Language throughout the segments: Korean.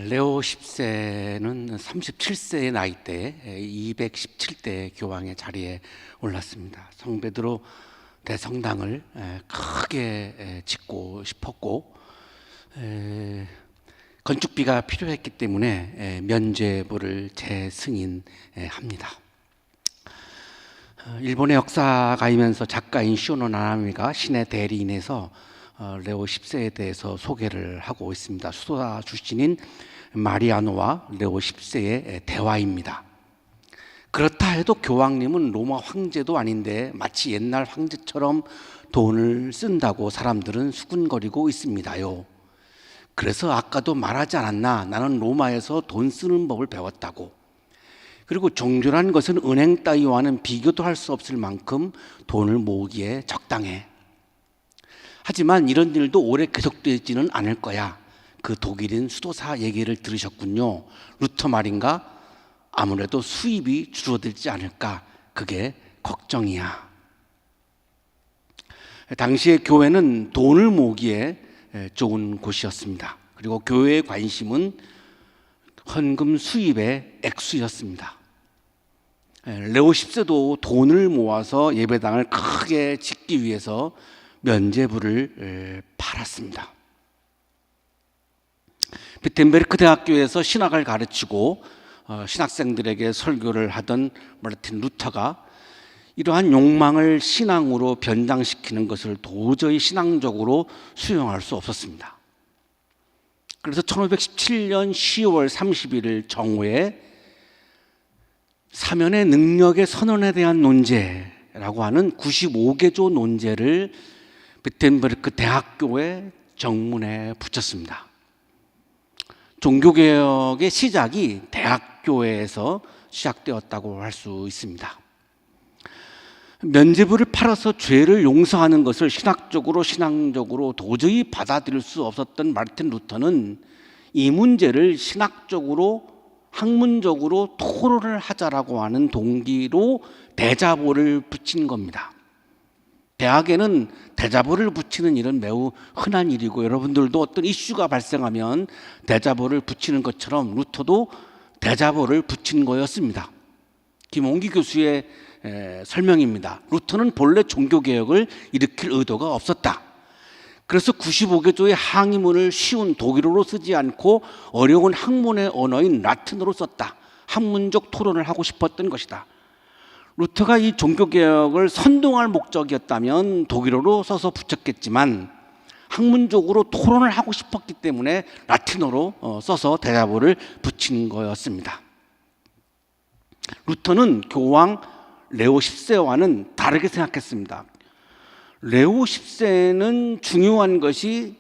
레오 10세는 37세의 나이 때 217대 교황의 자리에 올랐습니다. 성베드로 대성당을 크게 짓고 싶었고 건축비가 필요했기 때문에 면죄부를 재승인합니다. 일본의 역사가이면서 작가인 시오노 나나미가 신의 대리인에서 레오 10세에 대해서 소개를 하고 있습니다. 수도사 출신인 마리아노와 레오 10세의 대화입니다. 그렇다 해도 교황님은 로마 황제도 아닌데 마치 옛날 황제처럼 돈을 쓴다고 사람들은 수군거리고 있습니다요. 그래서 아까도 말하지 않았나? 나는 로마에서 돈 쓰는 법을 배웠다고. 그리고 종교란 것은 은행 따위와는 비교도 할 수 없을 만큼 돈을 모으기에 적당해. 하지만 이런 일도 오래 계속되지는 않을 거야. 그 독일인 수도사 얘기를 들으셨군요. 루터 말인가? 아무래도 수입이 줄어들지 않을까? 그게 걱정이야. 당시의 교회는 돈을 모으기에 좋은 곳이었습니다. 그리고 교회의 관심은 헌금 수입의 액수였습니다. 레오 10세도 돈을 모아서 예배당을 크게 짓기 위해서 면죄부를 팔았습니다. 비텐베르크 대학교에서 신학을 가르치고 신학생들에게 설교를 하던 마르틴 루터가 이러한 욕망을 신앙으로 변장시키는 것을 도저히 신앙적으로 수용할 수 없었습니다. 그래서 1517년 10월 31일 정오에 사면의 능력의 선언에 대한 논제라고 하는 95개조 논제를 비텐베르크 대학교의 정문에 붙였습니다. 종교개혁의 시작이 대학교에서 시작되었다고 할 수 있습니다. 면죄부를 팔아서 죄를 용서하는 것을 신앙적으로 도저히 받아들일 수 없었던 마르틴 루터는 이 문제를 신학적으로 학문적으로 토론을 하자라고 하는 동기로 대자보를 붙인 겁니다. 대학에는 대자보를 붙이는 일은 매우 흔한 일이고 여러분들도 어떤 이슈가 발생하면 대자보를 붙이는 것처럼 루터도 대자보를 붙인 거였습니다. 김홍기 교수의 설명입니다. 루터는 본래 종교개혁을 일으킬 의도가 없었다. 그래서 95개조의 항의문을 쉬운 독일어로 쓰지 않고 어려운 학문의 언어인 라틴어로 썼다. 학문적 토론을 하고 싶었던 것이다. 루터가 이 종교개혁을 선동할 목적이었다면 독일어로 써서 붙였겠지만 학문적으로 토론을 하고 싶었기 때문에 라틴어로 써서 대자보를 붙인 거였습니다. 루터는 교황 레오 10세와는 다르게 생각했습니다. 레오 10세는 중요한 것이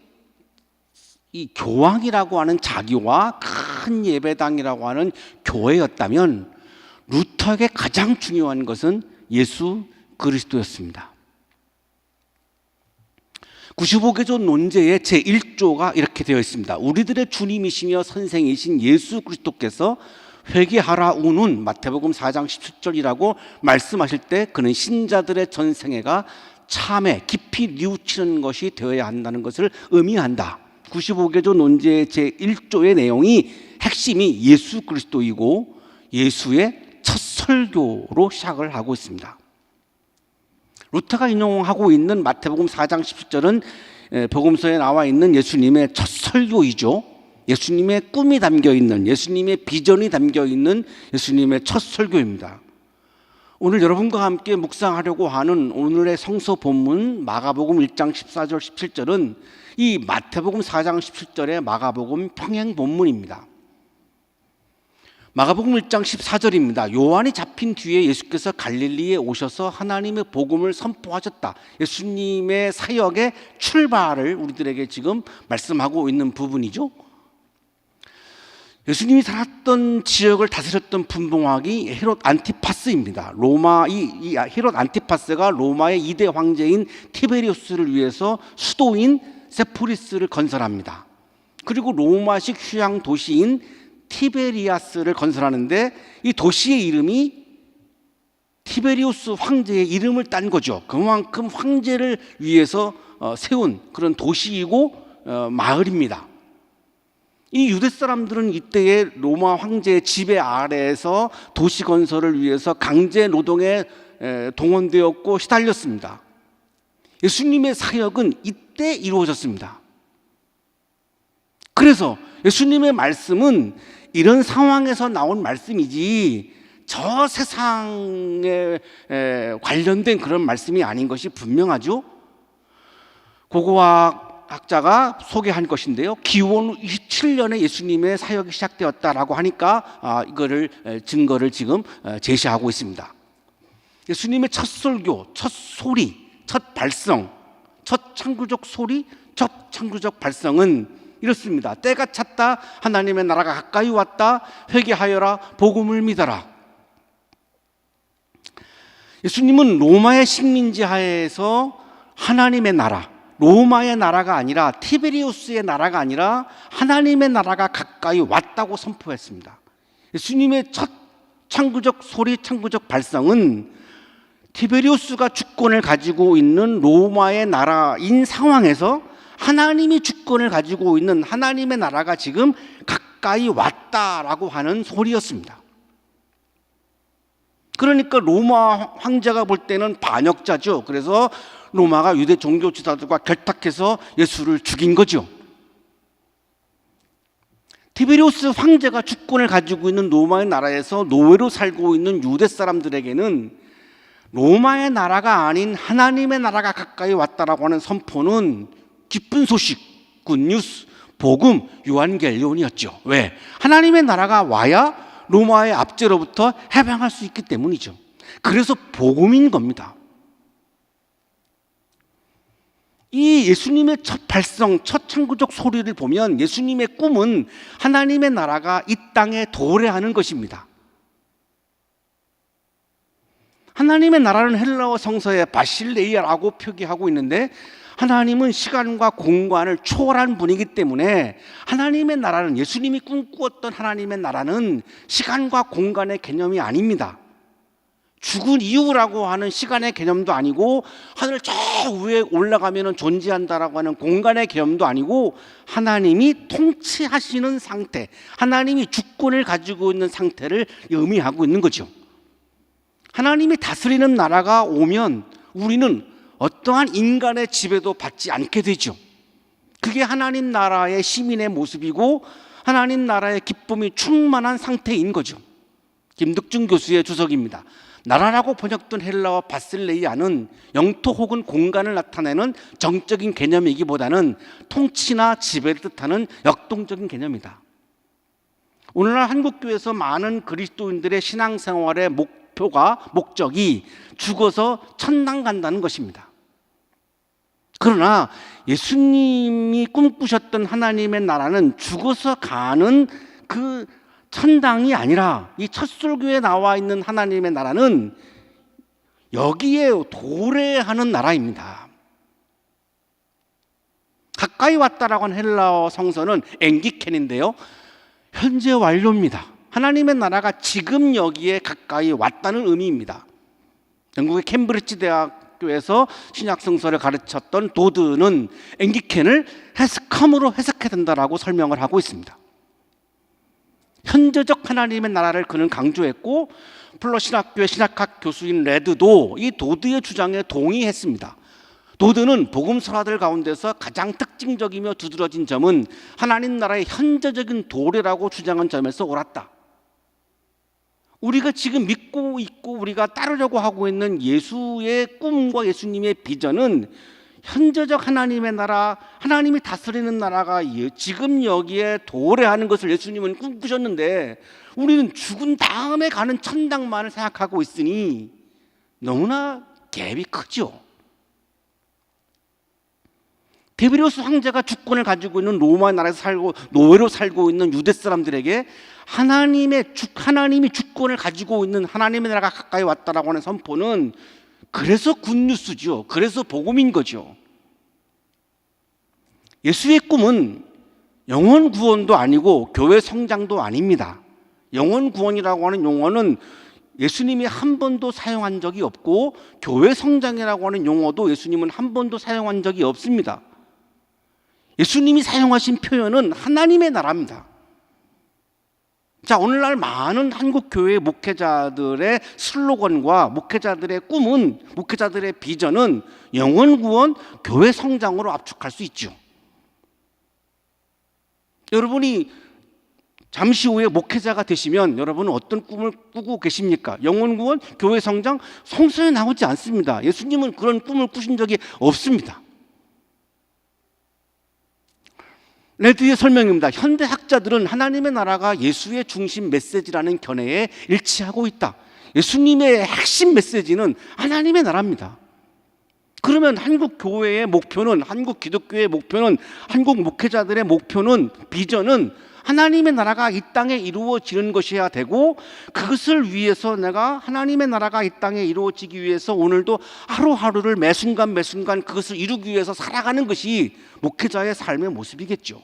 이 교황이라고 하는 자기와 큰 예배당이라고 하는 교회였다면 루터에게 가장 중요한 것은 예수 그리스도였습니다. 95개조 논제의 제1조가 이렇게 되어 있습니다. 우리들의 주님이시며 선생이신 예수 그리스도께서 회개하라 우는 마태복음 4장 17절이라고 말씀하실 때 그는 신자들의 전생애가 참에 깊이 뉘우치는 것이 되어야 한다는 것을 의미한다. 95개조 논제의 제1조의 내용이 핵심이 예수 그리스도이고 예수의 첫 설교로 시작을 하고 있습니다. 루터가 인용하고 있는 마태복음 4장 17절은 복음서에 나와 있는 예수님의 첫 설교이죠. 예수님의 꿈이 담겨있는, 예수님의 비전이 담겨있는 예수님의 첫 설교입니다. 오늘 여러분과 함께 묵상하려고 하는 오늘의 성서 본문 마가복음 1장 14절 17절은 이 마태복음 4장 17절의 마가복음 평행 본문입니다. 마가복음 1장 14절입니다. 요한이 잡힌 뒤에 예수께서 갈릴리에 오셔서 하나님의 복음을 선포하셨다. 예수님의 사역의 출발을 우리들에게 지금 말씀하고 있는 부분이죠. 예수님이 살았던 지역을 다스렸던 분봉왕이 헤롯 안티파스입니다. 이 헤롯 안티파스가 로마의 2대 황제인 티베리우스를 위해서 수도인 세포리스를 건설합니다. 그리고 로마식 휴양 도시인 티베리아스를 건설하는데 이 도시의 이름이 티베리우스 황제의 이름을 딴 거죠. 그만큼 황제를 위해서 세운 그런 도시이고 마을입니다. 이 유대 사람들은 이때의 로마 황제의 지배 아래에서 도시 건설을 위해서 강제 노동에 동원되었고 시달렸습니다. 예수님의 사역은 이때 이루어졌습니다. 그래서 예수님의 말씀은 이런 상황에서 나온 말씀이지 저 세상에 관련된 그런 말씀이 아닌 것이 분명하죠. 고고학 학자가 소개한 것인데요. 기원 27년에 예수님의 사역이 시작되었다라고 하니까 이거를 증거를 지금 제시하고 있습니다. 예수님의 첫 설교, 첫 소리, 첫 발성, 첫 창조적 소리, 첫 창조적 발성은 이렇습니다. 때가 찼다. 하나님의 나라가 가까이 왔다. 회개하여라. 복음을 믿어라. 예수님은 로마의 식민지 하에서 하나님의 나라, 로마의 나라가 아니라 티베리우스의 나라가 아니라 하나님의 나라가 가까이 왔다고 선포했습니다. 예수님의 첫 창조적 소리, 창조적 발성은 티베리우스가 주권을 가지고 있는 로마의 나라인 상황에서 하나님이 주권을 가지고 있는 하나님의 나라가 지금 가까이 왔다라고 하는 소리였습니다. 그러니까 로마 황제가 볼 때는 반역자죠. 그래서 로마가 유대 종교 지도자들과 결탁해서 예수를 죽인 거죠. 티베리우스 황제가 주권을 가지고 있는 로마의 나라에서 노예로 살고 있는 유대 사람들에게는 로마의 나라가 아닌 하나님의 나라가 가까이 왔다라고 하는 선포는 기쁜 소식, 굿뉴스, 복음, 요한겔리온이었죠. 왜? 하나님의 나라가 와야 로마의 압제로부터 해방할 수 있기 때문이죠. 그래서 복음인 겁니다. 이 예수님의 첫 발성, 첫 창조적 소리를 보면 예수님의 꿈은 하나님의 나라가 이 땅에 도래하는 것입니다. 하나님의 나라는 헬라어 성서에 바실레이아라고 표기하고 있는데 하나님은 시간과 공간을 초월한 분이기 때문에 하나님의 나라는, 예수님이 꿈꾸었던 하나님의 나라는 시간과 공간의 개념이 아닙니다. 죽은 이후라고 하는 시간의 개념도 아니고 하늘 저 위에 올라가면 존재한다라고 하는 공간의 개념도 아니고 하나님이 통치하시는 상태, 하나님이 주권을 가지고 있는 상태를 의미하고 있는 거죠. 하나님이 다스리는 나라가 오면 우리는 어떠한 인간의 지배도 받지 않게 되죠. 그게 하나님 나라의 시민의 모습이고 하나님 나라의 기쁨이 충만한 상태인 거죠. 김득중 교수의 주석입니다. 나라라고 번역된 헬라어 바실레이아는 영토 혹은 공간을 나타내는 정적인 개념이기보다는 통치나 지배를 뜻하는 역동적인 개념이다. 오늘날 한국교회에서 많은 그리스도인들의 신앙생활의 목적이 죽어서 천당 간다는 것입니다. 그러나 예수님이 꿈꾸셨던 하나님의 나라는 죽어서 가는 그 천당이 아니라 이 첫 설교에 나와 있는 하나님의 나라는 여기에 도래하는 나라입니다. 가까이 왔다라고 하는 헬라어 성서는 엥기켄인데요, 현재 완료입니다. 하나님의 나라가 지금 여기에 가까이 왔다는 의미입니다. 영국의 캠브리지 대학교에서 신약 성서를 가르쳤던 도드는 엥기켄을 컴으로 해석해야 된다라고 설명을 하고 있습니다. 현재적 하나님의 나라를 그는 강조했고 플러 신학교의 신학학 교수인 레드도 이 도드의 주장에 동의했습니다. 도드는 복음서라들 가운데서 가장 특징적이며 두드러진 점은 하나님 나라의 현재적인 도래라고 주장한 점에서 옳았다. 우리가 지금 믿고 있고 우리가 따르려고 하고 있는 예수의 꿈과 예수님의 비전은 현재적 하나님의 나라, 하나님이 다스리는 나라가 지금 여기에 도래하는 것을 예수님은 꿈꾸셨는데 우리는 죽은 다음에 가는 천당만을 생각하고 있으니 너무나 갭이 크죠. 디베리우스 황제가 주권을 가지고 있는 로마 나라에서 살고 노예로 살고 있는 유대 사람들에게 하나님이 주권을 가지고 있는 하나님의 나라가 가까이 왔다라고 하는 선포는 그래서 굿뉴스죠. 그래서 복음인 거죠. 예수의 꿈은 영혼 구원도 아니고 교회 성장도 아닙니다. 영혼 구원이라고 하는 용어는 예수님이 한 번도 사용한 적이 없고 교회 성장이라고 하는 용어도 예수님은 한 번도 사용한 적이 없습니다. 예수님이 사용하신 표현은 하나님의 나라입니다. 자, 오늘날 많은 한국교회 목회자들의 슬로건과 목회자들의 꿈은, 목회자들의 비전은 영혼구원, 교회 성장으로 압축할 수 있죠. 여러분이 잠시 후에 목회자가 되시면 여러분은 어떤 꿈을 꾸고 계십니까? 영혼구원, 교회 성장, 성서에 나오지 않습니다. 예수님은 그런 꿈을 꾸신 적이 없습니다. 내 뒤에 설명입니다. 현대 학자들은 하나님의 나라가 예수의 중심 메시지라는 견해에 일치하고 있다. 예수님의 핵심 메시지는 하나님의 나라입니다. 그러면 한국 교회의 목표는, 한국 기독교의 목표는, 한국 목회자들의 목표는, 비전은 하나님의 나라가 이 땅에 이루어지는 것이어야 되고, 그것을 위해서 내가 하나님의 나라가 이 땅에 이루어지기 위해서 오늘도 하루하루를 매순간 매순간 그것을 이루기 위해서 살아가는 것이 목회자의 삶의 모습이겠죠.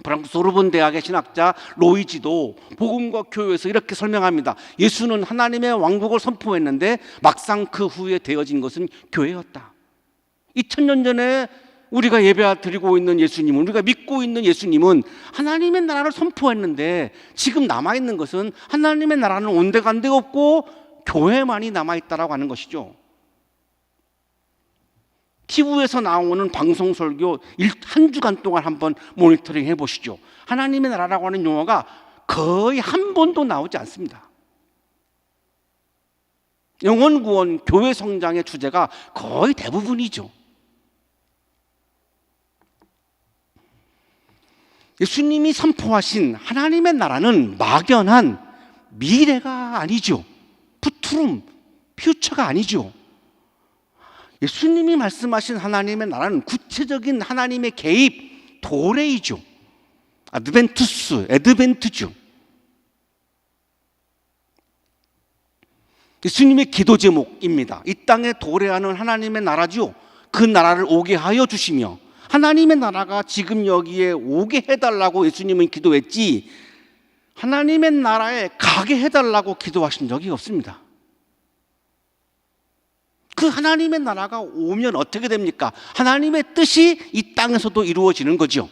프랑스 소르본 대학의 신학자 로이지도 복음과 교회에서 이렇게 설명합니다. 예수는 하나님의 왕국을 선포했는데 막상 그 후에 되어진 것은 교회였다. 2000년 전에 우리가 예배 드리고 있는 예수님은, 우리가 믿고 있는 예수님은 하나님의 나라를 선포했는데 지금 남아있는 것은 하나님의 나라는 온데간데 없고 교회만이 남아있다라고 하는 것이죠. TV에서 나오는 방송 설교 한 주간 동안 한번 모니터링 해보시죠. 하나님의 나라라고 하는 용어가 거의 한 번도 나오지 않습니다. 영혼 구원, 교회 성장의 주제가 거의 대부분이죠. 예수님이 선포하신 하나님의 나라는 막연한 미래가 아니죠. 푸투름, 퓨처가 아니죠. 예수님이 말씀하신 하나님의 나라는 구체적인 하나님의 개입, 도래이죠. 에드벤트죠. 예수님의 기도 제목입니다. 이 땅에 도래하는 하나님의 나라죠. 그 나라를 오게 하여 주시며, 하나님의 나라가 지금 여기에 오게 해달라고 예수님은 기도했지, 하나님의 나라에 가게 해달라고 기도하신 적이 없습니다. 그 하나님의 나라가 오면 어떻게 됩니까? 하나님의 뜻이 이 땅에서도 이루어지는 거죠.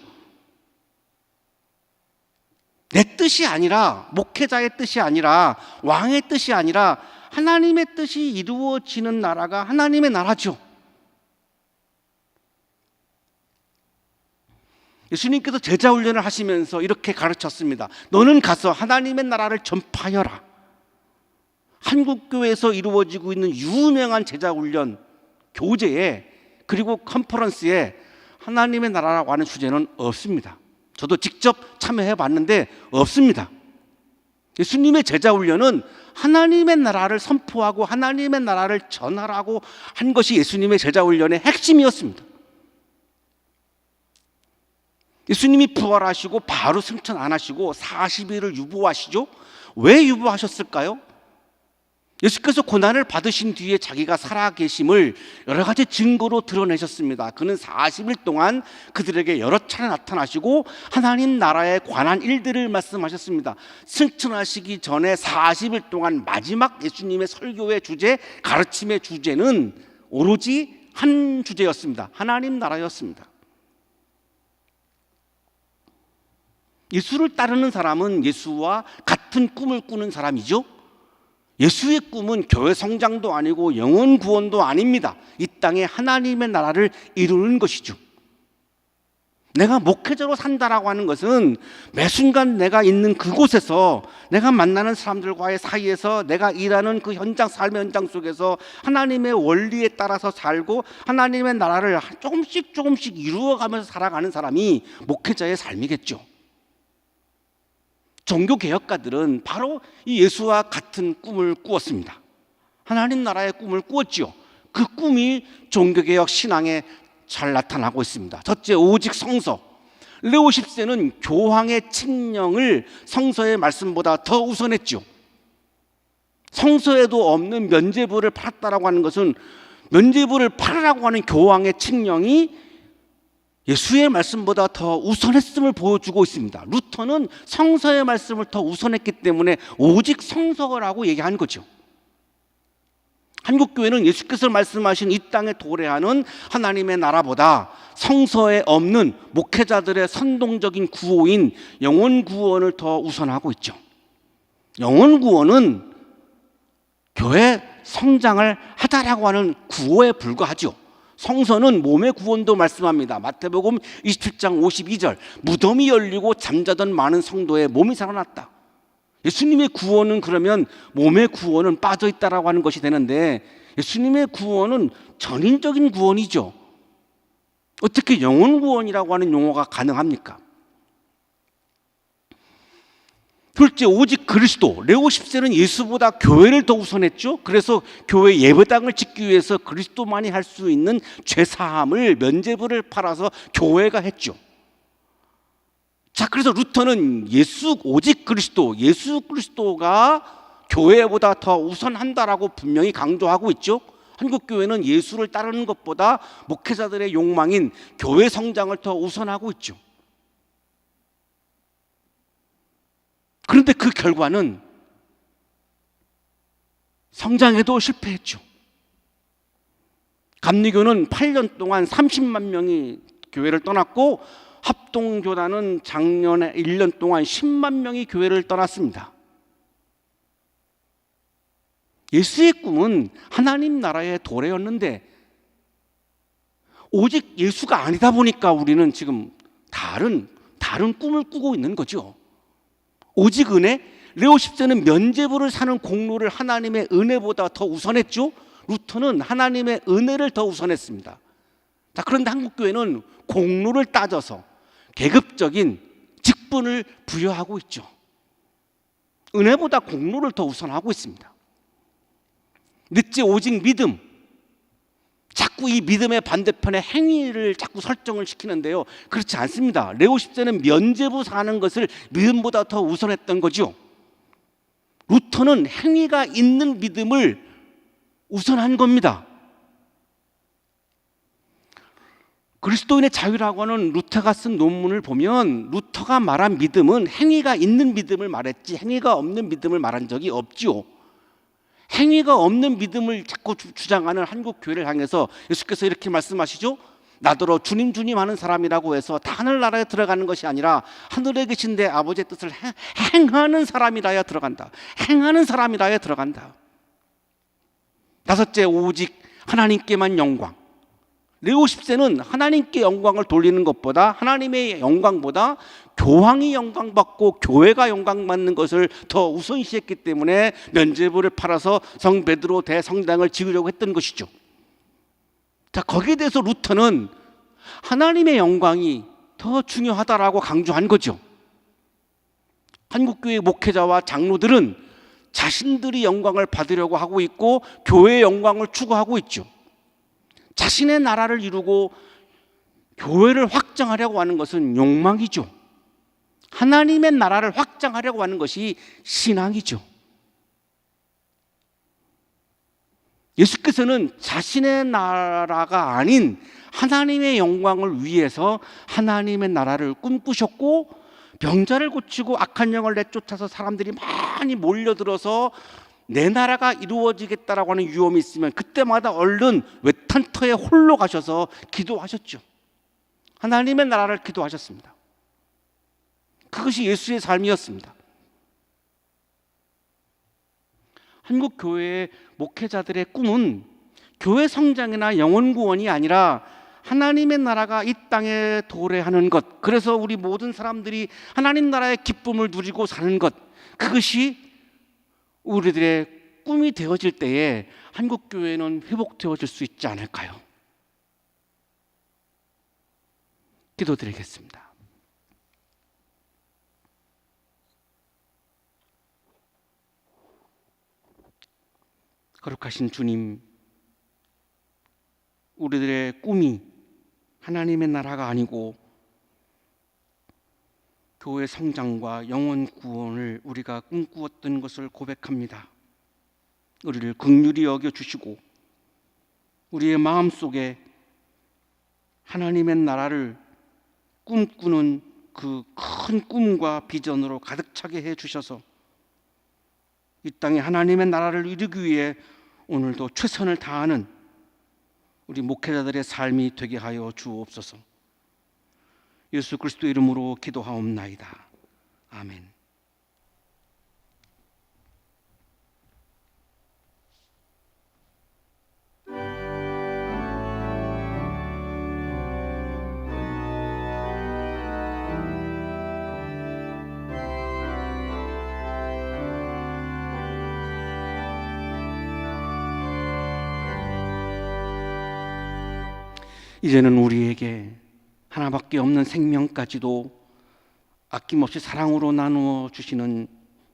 내 뜻이 아니라, 목회자의 뜻이 아니라, 왕의 뜻이 아니라 하나님의 뜻이 이루어지는 나라가 하나님의 나라죠. 예수님께서 제자 훈련을 하시면서 이렇게 가르쳤습니다. 너는 가서 하나님의 나라를 전파하여라. 한국교회에서 이루어지고 있는 유명한 제자훈련 교재에, 그리고 컨퍼런스에 하나님의 나라라고 하는 주제는 없습니다. 저도 직접 참여해 봤는데 없습니다. 예수님의 제자훈련은 하나님의 나라를 선포하고 하나님의 나라를 전하라고 한 것이 예수님의 제자훈련의 핵심이었습니다. 예수님이 부활하시고 바로 승천 안 하시고 40일을 유보하시죠. 왜 유보하셨을까요? 예수께서 고난을 받으신 뒤에 자기가 살아계심을 여러 가지 증거로 드러내셨습니다. 그는 40일 동안 그들에게 여러 차례 나타나시고 하나님 나라에 관한 일들을 말씀하셨습니다. 승천하시기 전에 40일 동안 마지막 예수님의 설교의 주제, 가르침의 주제는 오로지 한 주제였습니다. 하나님 나라였습니다. 예수를 따르는 사람은 예수와 같은 꿈을 꾸는 사람이죠. 예수의 꿈은 교회 성장도 아니고 영혼 구원도 아닙니다. 이 땅에 하나님의 나라를 이루는 것이죠. 내가 목회자로 산다라고 하는 것은 매 순간 내가 있는 그곳에서, 내가 만나는 사람들과의 사이에서, 내가 일하는 그 현장, 삶의 현장 속에서 하나님의 원리에 따라서 살고 하나님의 나라를 조금씩 이루어가면서 살아가는 사람이 목회자의 삶이겠죠. 종교개혁가들은 바로 이 예수와 같은 꿈을 꾸었습니다. 하나님 나라의 꿈을 꾸었죠. 그 꿈이 종교개혁 신앙에 잘 나타나고 있습니다. 첫째, 오직 성서. 레오 10세는 교황의 칙령을 성서의 말씀보다 더 우선했죠. 성서에도 없는 면죄부를 팔았다라고 하는 것은, 면죄부를 팔으라고 하는 교황의 칙령이 예수의 말씀보다 더 우선했음을 보여주고 있습니다. 루터는 성서의 말씀을 더 우선했기 때문에 오직 성서라고 얘기한 거죠. 한국교회는 예수께서 말씀하신 이 땅에 도래하는 하나님의 나라보다 성서에 없는 목회자들의 선동적인 구호인 영혼 구원을 더 우선하고 있죠. 영혼 구원은 교회 성장을 하자라고 하는 구호에 불과하죠. 성서는 몸의 구원도 말씀합니다. 마태복음 27장 52절, 무덤이 열리고 잠자던 많은 성도의 몸이 살아났다. 예수님의 구원은 그러면 몸의 구원은 빠져있다라고 하는 것이 되는데, 예수님의 구원은 전인적인 구원이죠. 어떻게 영혼 구원이라고 하는 용어가 가능합니까? 둘째, 오직 그리스도. 레오 10세는 예수보다 교회를 더 우선했죠. 그래서 교회 예배당을 짓기 위해서 그리스도만이 할 수 있는 죄사함을, 면죄부를 팔아서 교회가 했죠. 자, 그래서 루터는 오직 그리스도, 예수 그리스도가 교회보다 더 우선한다라고 분명히 강조하고 있죠. 한국교회는 예수를 따르는 것보다 목회자들의 욕망인 교회 성장을 더 우선하고 있죠. 그런데 그 결과는 성장에도 실패했죠. 감리교는 8년 동안 30만 명이 교회를 떠났고, 합동교단은 작년에 1년 동안 10만 명이 교회를 떠났습니다. 예수의 꿈은 하나님 나라의 도래였는데, 오직 예수가 아니다 보니까 우리는 지금 다른 꿈을 꾸고 있는 거죠. 오직 은혜? 레오 10세는 면죄부를 사는 공로를 하나님의 은혜보다 더 우선했죠. 루터는 하나님의 은혜를 더 우선했습니다. 자, 그런데 한국교회는 공로를 따져서 계급적인 직분을 부여하고 있죠. 은혜보다 공로를 더 우선하고 있습니다. 넷째, 오직 믿음. 자꾸 이 믿음의 반대편에 행위를 자꾸 설정을 시키는데요, 그렇지 않습니다. 레오 10세는 면죄부 사는 것을 믿음보다 더 우선했던 거죠. 루터는 행위가 있는 믿음을 우선한 겁니다. 그리스도인의 자유라고 하는 루터가 쓴 논문을 보면, 루터가 말한 믿음은 행위가 있는 믿음을 말했지 행위가 없는 믿음을 말한 적이 없지요. 행위가 없는 믿음을 자꾸 주장하는 한국 교회를 향해서 예수께서 이렇게 말씀하시죠. 나더러 주님 주님 하는 사람이라고 해서 다 하늘나라에 들어가는 것이 아니라 하늘에 계신 내 아버지의 뜻을 행하는 사람이라야 들어간다. 행하는 사람이라야 들어간다. 다섯째, 오직 하나님께만 영광. 레오 10세는 하나님께 영광을 돌리는 것보다, 하나님의 영광보다 교황이 영광받고 교회가 영광받는 것을 더 우선시했기 때문에 면죄부를 팔아서 성 베드로 대성당을 지으려고 했던 것이죠. 자, 거기에 대해서 루터는 하나님의 영광이 더 중요하다라고 강조한 거죠. 한국교회 목회자와 장로들은 자신들이 영광을 받으려고 하고 있고 교회의 영광을 추구하고 있죠. 자신의 나라를 이루고 교회를 확장하려고 하는 것은 욕망이죠. 하나님의 나라를 확장하려고 하는 것이 신앙이죠. 예수께서는 자신의 나라가 아닌 하나님의 영광을 위해서 하나님의 나라를 꿈꾸셨고, 병자를 고치고 악한 영을 내쫓아서 사람들이 많이 몰려들어서 내 나라가 이루어지겠다라고 하는 위험이 있으면 그때마다 얼른 외탄터에 홀로 가셔서 기도하셨죠. 하나님의 나라를 기도하셨습니다. 그것이 예수의 삶이었습니다. 한국 교회의 목회자들의 꿈은 교회 성장이나 영혼 구원이 아니라 하나님의 나라가 이 땅에 도래하는 것, 그래서 우리 모든 사람들이 하나님 나라의 기쁨을 누리고 사는 것, 그것이 우리들의 꿈이 되어질 때에 한국 교회는 회복되어질 수 있지 않을까요? 기도드리겠습니다. 거룩하신 주님, 우리들의 꿈이 하나님의 나라가 아니고 교회 성장과 영혼 구원을 우리가 꿈꾸었던 것을 고백합니다. 우리를 긍휼히 여겨주시고 우리의 마음속에 하나님의 나라를 꿈꾸는 그 큰 꿈과 비전으로 가득 차게 해주셔서 이 땅에 하나님의 나라를 이루기 위해 오늘도 최선을 다하는 우리 목회자들의 삶이 되게 하여 주옵소서. 예수 그리스도 이름으로 기도하옵나이다. 아멘. 이제는 우리에게 하나밖에 없는 생명까지도 아낌없이 사랑으로 나누어 주시는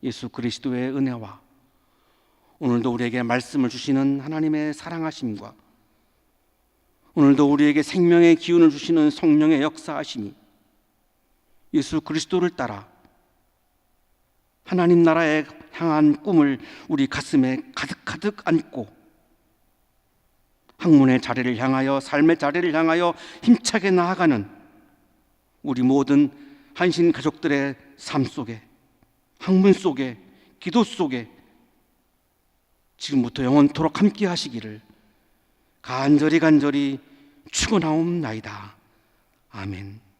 예수 그리스도의 은혜와 오늘도 우리에게 말씀을 주시는 하나님의 사랑하심과 오늘도 우리에게 생명의 기운을 주시는 성령의 역사하심이 예수 그리스도를 따라 하나님 나라에 향한 꿈을 우리 가슴에 가득가득 안고 학문의 자리를 향하여 삶의 자리를 향하여 힘차게 나아가는 우리 모든 한신 가족들의 삶 속에 학문 속에 기도 속에 지금부터 영원토록 함께 하시기를 간절히 축원하옵나이다. 아멘.